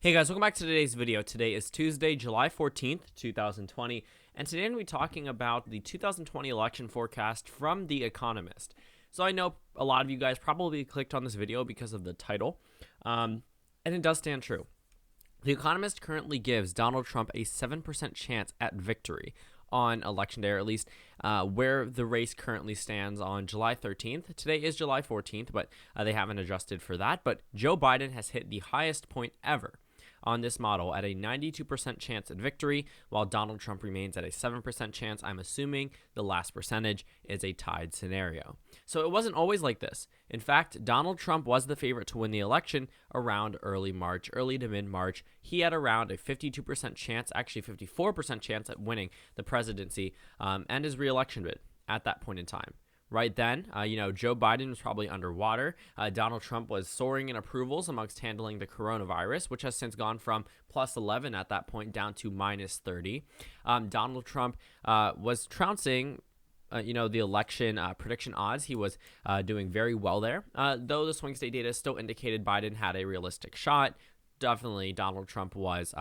Hey guys, welcome back to today's video. Today is Tuesday, July 14th, 2020, and today I'm going to be talking about the 2020 election forecast from The Economist. So I know a lot of you guys probably clicked on this video because of the title, and it does stand true. The Economist currently gives Donald Trump a 7% chance at victory on election day, or at least where the race currently stands on July 13th. Today is July 14th, but they haven't adjusted for that. But Joe Biden has hit the highest point ever on this model at a 92% chance at victory, while Donald Trump remains at a 7% chance. I'm assuming the last percentage is a tied scenario. So it wasn't always like this. In fact, Donald Trump was the favorite to win the election around early to mid-March. He had around a 52% chance, actually 54% chance at winning the presidency and his re-election bid at that point in time. Right then, Joe Biden was probably underwater. Donald Trump was soaring in approvals amongst handling the coronavirus, which has since gone from plus 11 at that point down to minus 30. Donald Trump was trouncing the election prediction odds. He was doing very well there, though the swing state data still indicated Biden had a realistic shot. Definitely Donald Trump was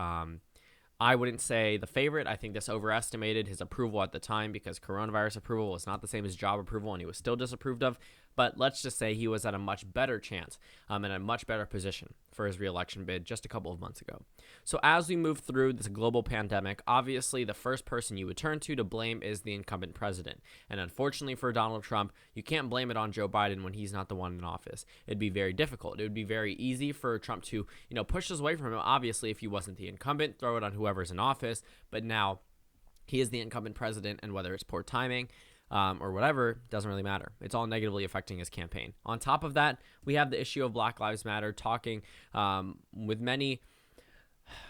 I wouldn't say the favorite. I think this overestimated his approval at the time because coronavirus approval was not the same as job approval, and he was still disapproved of. But let's just say he was at a much better chance and a much better position for his reelection bid just a couple of months ago. So as we move through this global pandemic, obviously the first person you would turn to blame is the incumbent president. And unfortunately for Donald Trump, you can't blame it on Joe Biden when he's not the one in office. It'd be very difficult. It would be very easy for Trump to, push this away from him. Obviously, if he wasn't the incumbent, throw it on whoever's in office. But now he is the incumbent president, and whether it's poor timing or whatever, doesn't really matter. It's all negatively affecting his campaign. On top of that, we have the issue of Black Lives Matter, talking with many,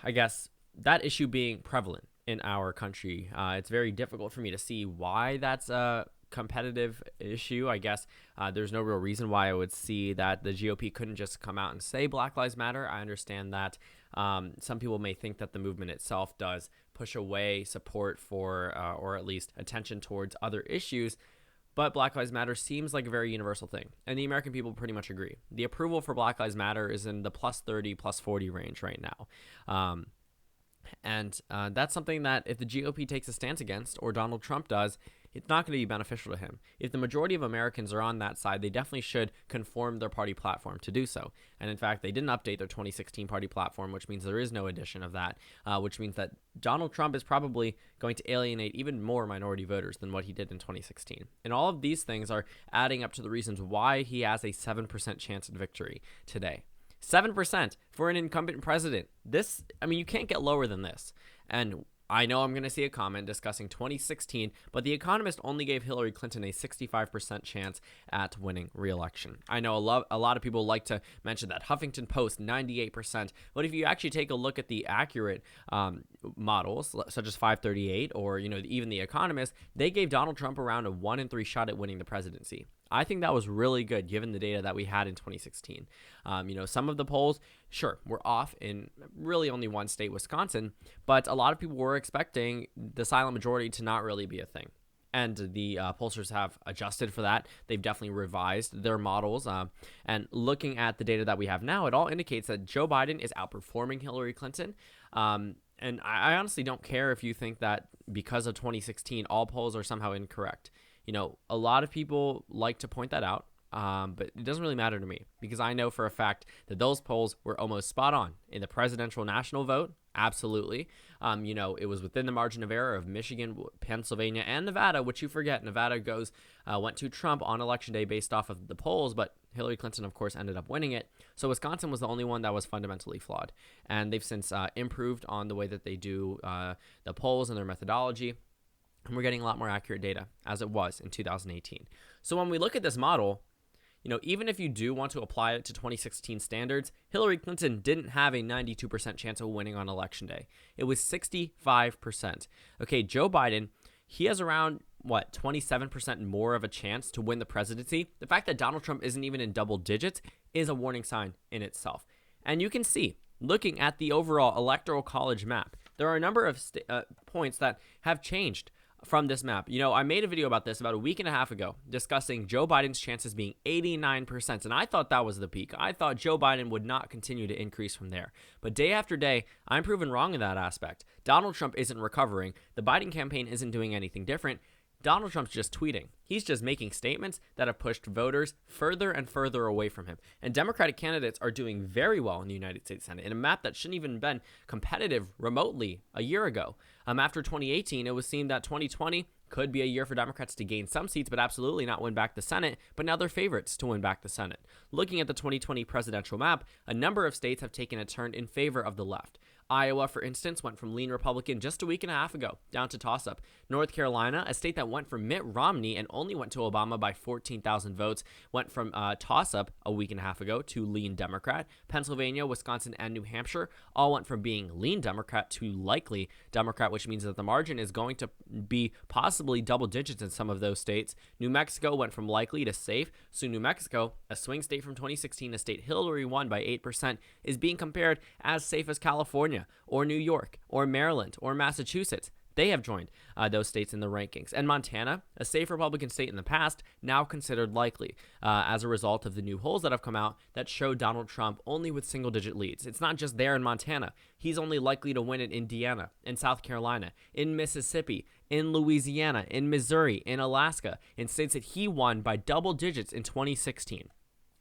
I guess, that issue being prevalent in our country. It's very difficult for me to see why that's a competitive issue. I guess there's no real reason why I would see that the GOP couldn't just come out and say Black Lives Matter. I understand that some people may think that the movement itself does push away support for or at least attention towards other issues, but Black Lives Matter seems like a very universal thing, and the American people pretty much agree. The approval for Black Lives Matter is in the plus 30, plus 40 range right now. And that's something that if the GOP takes a stance against, or Donald Trump does, it's not going to be beneficial to him. If the majority of Americans are on that side, they definitely should conform their party platform to do so. And in fact, they didn't update their 2016 party platform, which means there is no addition of that, which means that Donald Trump is probably going to alienate even more minority voters than what he did in 2016. And all of these things are adding up to the reasons why he has a 7% chance at victory today. 7% for an incumbent president. You can't get lower than this. And I know I'm going to see a comment discussing 2016, but The Economist only gave Hillary Clinton a 65% chance at winning re-election. I know a lot of people like to mention that Huffington Post, 98%, but if you actually take a look at the accurate models, such as FiveThirtyEight or even The Economist, they gave Donald Trump around a 1 in 3 shot at winning the presidency. I think that was really good given the data that we had in 2016. Some of the polls, sure, were off in really only one state, Wisconsin, but a lot of people were expecting the silent majority to not really be a thing. And the pollsters have adjusted for that. They've definitely revised their models. And looking at the data that we have now, it all indicates that Joe Biden is outperforming Hillary Clinton. And I honestly don't care if you think that because of 2016, all polls are somehow incorrect. A lot of people like to point that out, but it doesn't really matter to me because I know for a fact that those polls were almost spot on. In the presidential national vote, absolutely. It was within the margin of error of Michigan, Pennsylvania, and Nevada, which you forget. Nevada went to Trump on election day based off of the polls, but Hillary Clinton, of course, ended up winning it. So Wisconsin was the only one that was fundamentally flawed, and they've since improved on the way that they do the polls and their methodology. And we're getting a lot more accurate data as it was in 2018. So when we look at this model, even if you do want to apply it to 2016 standards, Hillary Clinton didn't have a 92% chance of winning on election day. It was 65%. Okay, Joe Biden, he has around, 27% more of a chance to win the presidency. The fact that Donald Trump isn't even in double digits is a warning sign in itself. And you can see, looking at the overall electoral college map, there are a number of points that have changed from this map. I made a video about this about a week and a half ago discussing Joe Biden's chances being 89%, and I thought that was the peak. I thought Joe Biden would not continue to increase from there. But day after day, I'm proven wrong in that aspect. Donald Trump isn't recovering. The Biden campaign isn't doing anything different. Donald Trump's just tweeting. He's just making statements that have pushed voters further and further away from him. And Democratic candidates are doing very well in the United States Senate in a map that shouldn't even been competitive remotely a year ago. After 2018, it was seen that 2020 could be a year for Democrats to gain some seats, but absolutely not win back the Senate. But now they're favorites to win back the Senate. Looking at the 2020 presidential map, a number of states have taken a turn in favor of the left. Iowa, for instance, went from lean Republican just a week and a half ago down to toss-up. North Carolina, a state that went from Mitt Romney and only went to Obama by 14,000 votes, went from toss-up a week and a half ago to lean Democrat. Pennsylvania, Wisconsin, and New Hampshire all went from being lean Democrat to likely Democrat, which means that the margin is going to be possibly double digits in some of those states. New Mexico went from likely to safe. So New Mexico, a swing state from 2016, a state Hillary won by 8%, is being compared as safe as California or New York or Maryland or Massachusetts. They have joined those states in the rankings. And Montana, a safe Republican state in the past, now considered likely as a result of the new polls that have come out that show Donald Trump only with single-digit leads. It's not just there in Montana. He's only likely to win in Indiana, in South Carolina, in Mississippi, in Louisiana, in Missouri, in Alaska, in states that he won by double digits in 2016.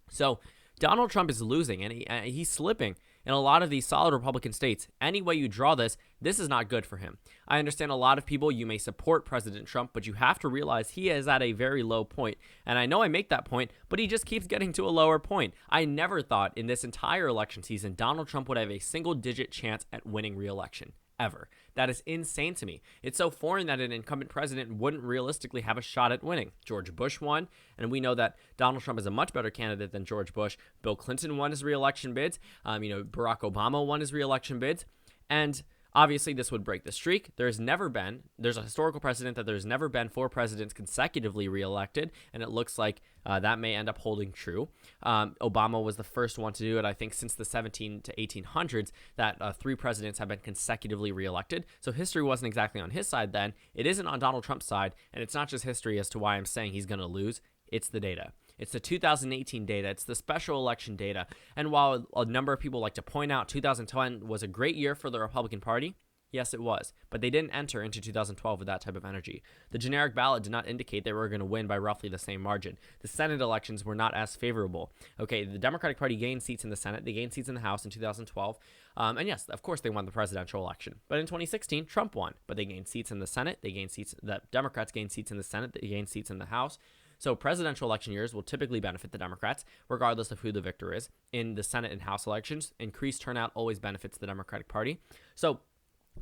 So Donald Trump is losing, and he's slipping in a lot of these solid Republican states. Any way you draw this is not good for him. I understand a lot of people, you may support President Trump, but you have to realize he is at a very low point. And I know I make that point, but he just keeps getting to a lower point. I never thought in this entire election season Donald Trump would have a single-digit chance at winning re-election. Ever. That is insane to me. It's so foreign that an incumbent president wouldn't realistically have a shot at winning. George Bush won, and we know that Donald Trump is a much better candidate than George Bush. Bill Clinton won his re-election bids. Barack Obama won his re-election bids. And obviously, this would break the streak. There's a historical precedent that there's never been 4 presidents consecutively reelected, and it looks like that may end up holding true. Obama was the first one to do it, I think, since the 17 to 1800s, that 3 presidents have been consecutively reelected. So history wasn't exactly on his side then. It isn't on Donald Trump's side, and it's not just history as to why I'm saying he's going to lose. It's the data. It's the 2018 data. It's the special election data. And while a number of people like to point out 2010 was a great year for the Republican Party, yes, it was. But they didn't enter into 2012 with that type of energy. The generic ballot did not indicate they were going to win by roughly the same margin. The Senate elections were not as favorable. Okay, the Democratic Party gained seats in the Senate. They gained seats in the House in 2012. And yes, of course, they won the presidential election. But in 2016, Trump won. But they gained seats in the Senate. The Democrats gained seats in the Senate. They gained seats in the House. So presidential election years will typically benefit the Democrats, regardless of who the victor is. In the Senate and House elections, increased turnout always benefits the Democratic Party. So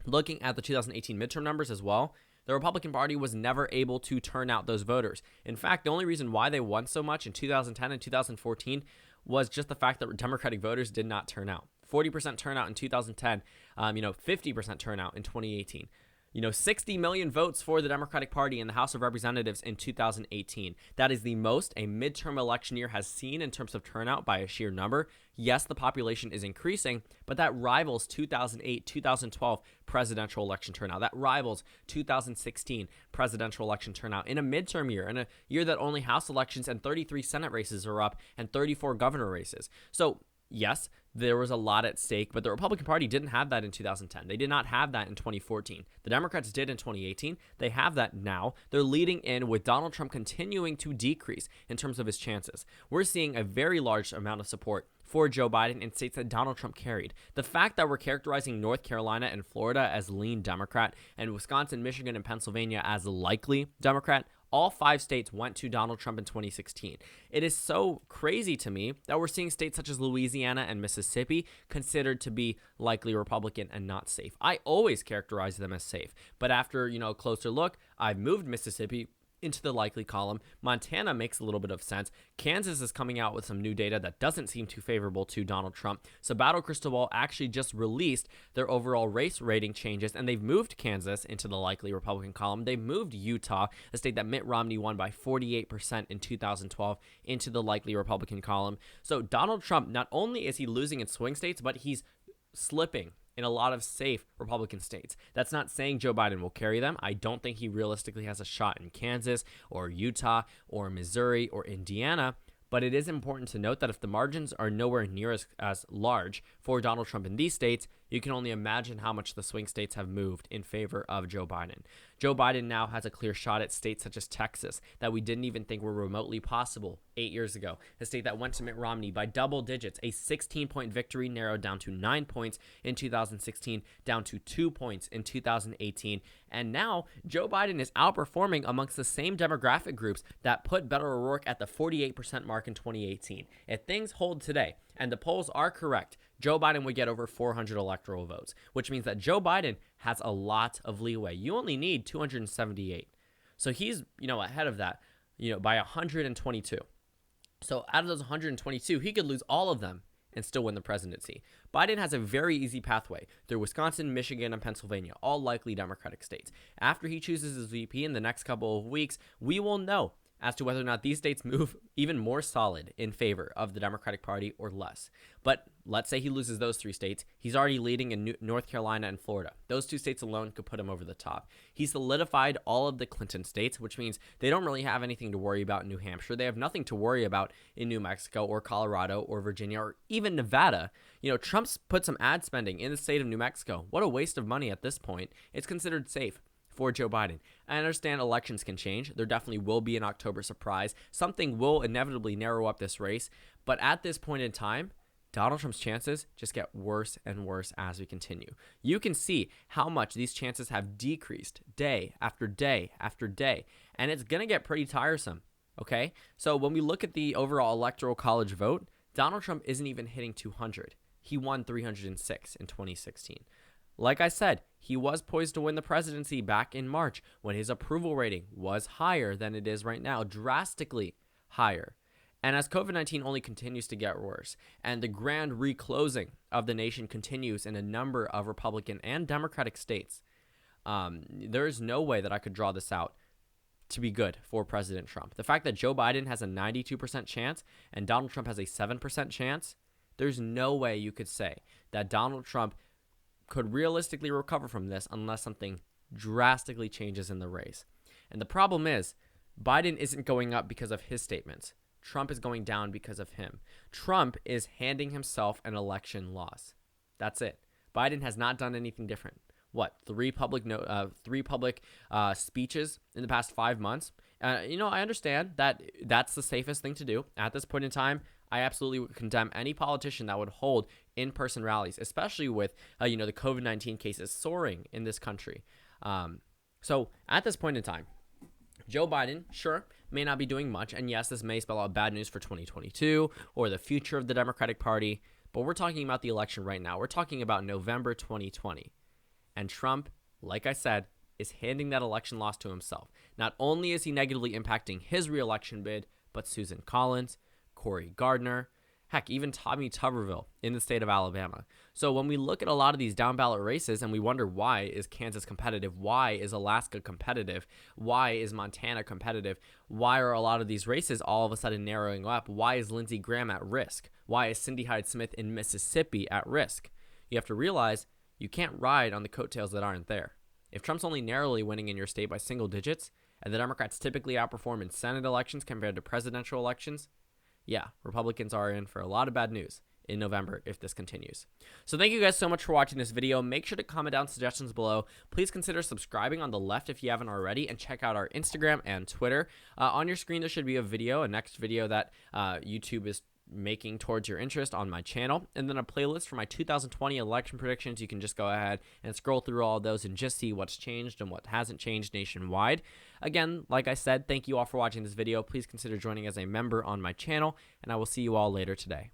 looking at the 2018 midterm numbers as well, the Republican Party was never able to turn out those voters. In fact, the only reason why they won so much in 2010 and 2014 was just the fact that Democratic voters did not turn out. 40% turnout in 2010, 50% turnout in 2018. 60 million votes for the Democratic Party in the House of Representatives in 2018. That is the most a midterm election year has seen in terms of turnout by a sheer number. Yes, the population is increasing, but that rivals 2008, 2012 presidential election turnout. That rivals 2016 presidential election turnout in a midterm year, in a year that only House elections and 33 Senate races are up and 34 governor races. So yes, there was a lot at stake, but the Republican Party didn't have that in 2010. They did not have that in 2014. The Democrats did in 2018. They have that now. They're leading in with Donald Trump continuing to decrease in terms of his chances. We're seeing a very large amount of support for Joe Biden in states that Donald Trump carried. The fact that we're characterizing North Carolina and Florida as lean Democrat and Wisconsin, Michigan, and Pennsylvania as likely Democrat, all 5 states went to Donald Trump in 2016. It is so crazy to me that we're seeing states such as Louisiana and Mississippi considered to be likely Republican and not safe. I always characterize them as safe, but after a closer look, I've moved Mississippi into the likely column. Montana makes a little bit of sense. Kansas is coming out with some new data that doesn't seem too favorable to Donald Trump. So Battle Crystal Ball actually just released their overall race rating changes, and they've moved Kansas into the likely Republican column. They've moved Utah, a state that Mitt Romney won by 48% in 2012, into the likely Republican column. So Donald Trump, not only is he losing in swing states, but he's slipping in a lot of safe Republican states. That's not saying Joe Biden will carry them. I don't think he realistically has a shot in Kansas or Utah or Missouri or Indiana. But it is important to note that if the margins are nowhere near as large for Donald Trump in these states, you can only imagine how much the swing states have moved in favor of Joe Biden. Joe Biden now has a clear shot at states such as Texas that we didn't even think were remotely possible 8 years ago. A state that went to Mitt Romney by double digits, a 16-point victory narrowed down to 9 points in 2016, down to 2 points in 2018. And now Joe Biden is outperforming amongst the same demographic groups that put Beto O'Rourke at the 48% mark in 2018. If things hold today, and the polls are correct, Joe Biden would get over 400 electoral votes, which means that Joe Biden has a lot of leeway. You only need 278. So he's, ahead of that, by 122. So out of those 122, he could lose all of them and still win the presidency. Biden has a very easy pathway through Wisconsin, Michigan, and Pennsylvania, all likely Democratic states. After he chooses his VP in the next couple of weeks, we will know as to whether or not these states move even more solid in favor of the Democratic Party or less. But let's say he loses those 3 states. He's already leading in North Carolina and Florida. Those 2 states alone could put him over the top. He solidified all of the Clinton states, which means they don't really have anything to worry about in New Hampshire. They have nothing to worry about in New Mexico or Colorado or Virginia or even Nevada. Trump's put some ad spending in the state of New Mexico. What a waste of money at this point. It's considered safe for Joe Biden. I understand elections can change. There definitely will be an October surprise. Something will inevitably narrow up this race. But at this point in time, Donald Trump's chances just get worse and worse as we continue. You can see how much these chances have decreased day after day after day. And it's going to get pretty tiresome. Okay? So when we look at the overall electoral college vote, Donald Trump isn't even hitting 200. He won 306 in 2016. Like I said, he was poised to win the presidency back in March when his approval rating was higher than it is right now, drastically higher. And as COVID-19 only continues to get worse and the grand reclosing of the nation continues in a number of Republican and Democratic states, there is no way that I could draw this out to be good for President Trump. The fact that Joe Biden has a 92% chance and Donald Trump has a 7% chance, there's no way you could say that Donald Trump could realistically recover from this unless something drastically changes in the race. And the problem is, Biden isn't going up because of his statements. Trump is going down because of him. Trump is handing himself an election loss. That's it. Biden has not done anything different. What, 3 public speeches in the past 5 months? I understand that that's the safest thing to do at this point in time. I absolutely would condemn any politician that would hold in-person rallies, especially with, the COVID-19 cases soaring in this country. So at this point in time, Joe Biden, sure, may not be doing much. And yes, this may spell out bad news for 2022 or the future of the Democratic Party. But we're talking about the election right now. We're talking about November 2020. And Trump, like I said, is handing that election loss to himself. Not only is he negatively impacting his reelection bid, but Susan Collins, Cory Gardner, heck, even Tommy Tuberville in the state of Alabama. So when we look at a lot of these down ballot races and we wonder why is Kansas competitive, why is Alaska competitive, why is Montana competitive, why are a lot of these races all of a sudden narrowing up, why is Lindsey Graham at risk, why is Cindy Hyde-Smith in Mississippi at risk? You have to realize you can't ride on the coattails that aren't there. If Trump's only narrowly winning in your state by single digits, and the Democrats typically outperform in Senate elections compared to presidential elections, yeah, Republicans are in for a lot of bad news in November if this continues. So thank you guys so much for watching this video. Make sure to comment down suggestions below. Please consider subscribing on the left if you haven't already, and check out our Instagram and Twitter. On your screen, there should be a next video that YouTube is making towards your interest on my channel, and then a playlist for my 2020 election predictions. You can just go ahead and scroll through all of those and just see what's changed and what hasn't changed nationwide. Again, like I said, thank you all for watching this video. Please consider joining as a member on my channel, and I will see you all later today.